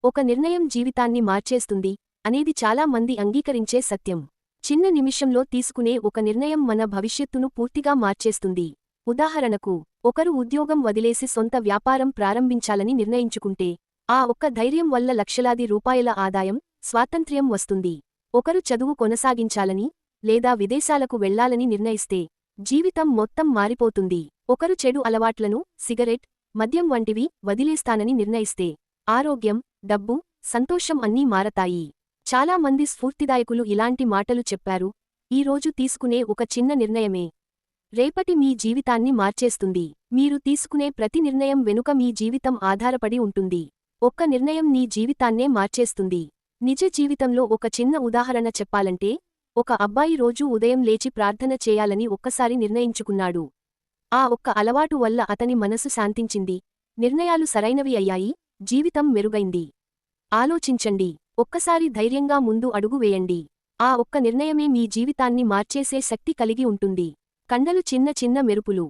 ఒక నిర్ణయం జీవితాన్ని మార్చేస్తుంది అనేది చాలా మంది అంగీకరించే సత్యం. చిన్న నిమిషంలో తీసుకునే ఒక నిర్ణయం మన భవిష్యత్తును పూర్తిగా మార్చేస్తుంది. ఉదాహరణకు, ఒకరు ఉద్యోగం వదిలేసి సొంత వ్యాపారం ప్రారంభించాలని నిర్ణయించుకుంటే, ఆ ఒక్క ధైర్యం వల్ల లక్షలాది రూపాయల ఆదాయం, స్వాతంత్ర్యం వస్తుంది. ఒకరు చదువు కొనసాగించాలని, లేదా విదేశాలకు వెళ్లాలని నిర్ణయిస్తే, జీవితం మొత్తం మారిపోతుంది. ఒకరు చెడు అలవాట్లను, సిగరెట్, మద్యం వంటివి వదిలేస్తానని నిర్ణయిస్తే, ఆరోగ్యం, డబ్బు, సంతోషం అన్నీ మారతాయి. చాలా మంది స్ఫూర్తిదాయకులు ఇలాంటి మాటలు చెప్పారు: ఈ రోజు తీసుకునే ఒక చిన్న నిర్ణయమే రేపటి మీ జీవితాన్ని మార్చేస్తుంది. మీరు తీసుకునే ప్రతి నిర్ణయం వెనుక మీ జీవితం ఆధారపడి ఉంటుంది. ఒక్క నిర్ణయం నీ జీవితాన్నే మార్చేస్తుంది. నిజ జీవితంలో ఒక చిన్న ఉదాహరణ చెప్పాలంటే, ఒక అబ్బాయి రోజూ ఉదయం లేచి ప్రార్థన చేయాలని ఒక్కసారి నిర్ణయించుకున్నాడు. ఆ ఒక్క అలవాటు వల్ల అతని మనసు శాంతించింది, నిర్ణయాలు సరైనవి అయ్యాయి, జీవితం మెరుగైంది. ఆలోచించండి, ఒక్కసారి ధైర్యంగా ముందు అడుగు వేయండి. ఆ ఒక్క నిర్ణయమే మీ జీవితాన్ని మార్చేసే శక్తి కలిగి ఉంటుంది. కండలు చిన్న చిన్న మెరుపులు